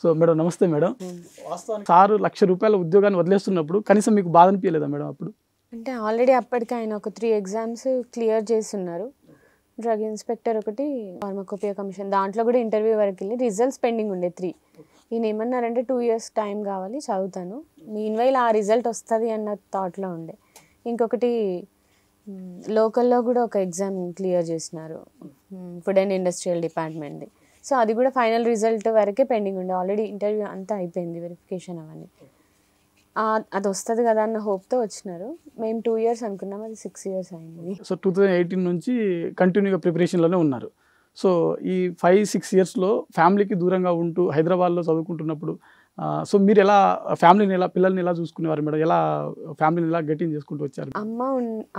So madam నమస్తే madam. వాస్తవానికి sir ₹1,00,000 ఉద్యోగాన్ని వదిలేస్తున్నప్పుడు కనీసం మీకు బాధ అనిపించలేదా మేడం అప్పుడు? అంటే ఆల్రెడీ అప్పటికి ఆయన ఒక 3 ఎగ్జామ్స్ క్లియర్ చేస్తున్నారు. డ్రగ్ ఇన్స్పెక్టర్ ఒకటి, ఫార్మకోపియా కమిషన్ దాంట్లో కూడా ఇంటర్వ్యూ వరకు వెళ్ళి రిజల్ట్స్ పెండింగ్ ఉండే 3. ఈయన ఏమన్నారంటే 2 years టైం కావాలి, చదువుతాను, మీన్వైల్ ఆ రిజల్ట్ వస్తుంది అన్న థాట్లో ఉండే. ఇంకొకటి లోకల్లో కూడా ఒక ఎగ్జామ్ క్లియర్ చేసినారు, ఫుడ్ అండ్ ఇండస్ట్రియల్ డిపార్ట్మెంట్ది. సో అది కూడా ఫైనల్ రిజల్ట్ వరకే పెండింగ్ ఉండే. ఆల్రెడీ ఇంటర్వ్యూ అంతా అయిపోయింది, వెరిఫికేషన్ అవన్నీ. అది వస్తుంది కదా అన్న హోప్తో వచ్చినారు. మేము 2 years అనుకున్నాం, అది 6 years అయింది. సో 2018 నుంచి కంటిన్యూగా ప్రిపరేషన్లోనే ఉన్నారు. సో ఈ 5-6 yearsలో ఫ్యామిలీకి దూరంగా ఉంటూ హైదరాబాద్లో చదువుకుంటున్నప్పుడు సో మీరు ఎలా ఫ్యామిలీని ఎలా పిల్లల్ని ఎలా చూసుకునేవారు మేడం? ఎలా ఫ్యామిలీని ఎలా గెటింగ్ చేసుకుంటూ వచ్చారు?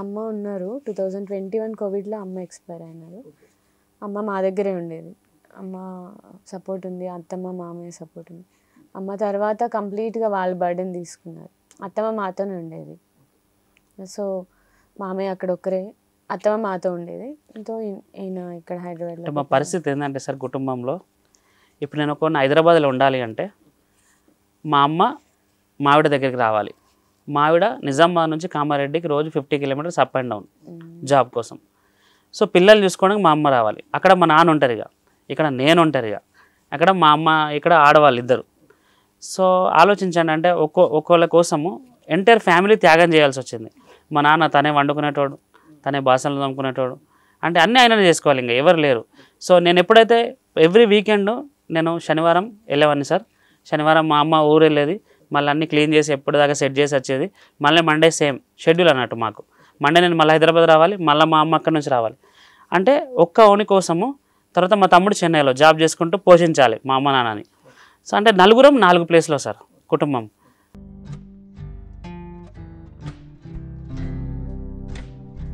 అమ్మ ఉన్నారు. 2021 కోవిడ్లో అమ్మ ఎక్స్పైర్ అయినారు. అమ్మ మా దగ్గరే ఉండేది. అమ్మ సపోర్ట్ ఉంది, అత్తమ్మ మామయ్య సపోర్ట్ ఉంది. అమ్మ తర్వాత కంప్లీట్గా వాళ్ళ బర్డెన్ తీసుకున్నారు. అత్తమ్మ మాతోనే ఉండేది. సో మామయ్య అక్కడ ఒక్కరే, అత్తమ్మ మాతో ఉండేది. సో ఈయన ఇక్కడ హైదరాబాద్లో. మా పరిస్థితి ఏంటంటే సార్, కుటుంబంలో ఇప్పుడు నేను కొన్ని హైదరాబాద్లో ఉండాలి అంటే మా అమ్మ మావిడ దగ్గరికి రావాలి. మావిడ నిజామాబాద్ నుంచి కామారెడ్డికి రోజు 50 kilometers up and down job కోసం. సో పిల్లల్ని చూసుకోవడానికి మా అమ్మ రావాలి. అక్కడ మా నాన్న ఉంటారుగా, ఇక్కడ నేను ఉంటారుగా, అక్కడ మా అమ్మ, ఇక్కడ ఆడవాళ్ళు ఇద్దరు. సో ఆలోచించండి, అంటే ఒక్కోళ్ళ కోసము ఎంటైర్ ఫ్యామిలీ త్యాగం చేయాల్సి వచ్చింది. మా నాన్న తనే వండుకునేటోడు, తనే బాసనలు తోముకునేటోడు, అంటే అన్నీ ఆయననే చేసుకోవాలి, ఇంకా ఎవరు లేరు. సో నేను ఎప్పుడైతే ఎవ్రీ వీకెండ్ నేను శనివారం వెళ్ళేవాడిని సార్. శనివారం మా అమ్మ ఊరు వెళ్ళేది, మళ్ళీ అన్నీ క్లీన్ చేసి ఎప్పటిదాకా సెట్ చేసి వచ్చేది. మళ్ళీ మండే సేమ్ షెడ్యూల్ అన్నట్టు మాకు. మండే నేను మళ్ళీ హైదరాబాద్ రావాలి, మళ్ళీ మా అమ్మ అక్కడి నుంచి రావాలి. అంటే ఒక్క ఓని కోసము. తర్వాత మా తమ్ముడు చెన్నైలో జాబ్ చేసుకుంటూ పోషించాలి మా అమ్మ నాన్నని. సో అంటే నలుగురం 4 places సార్ కుటుంబం.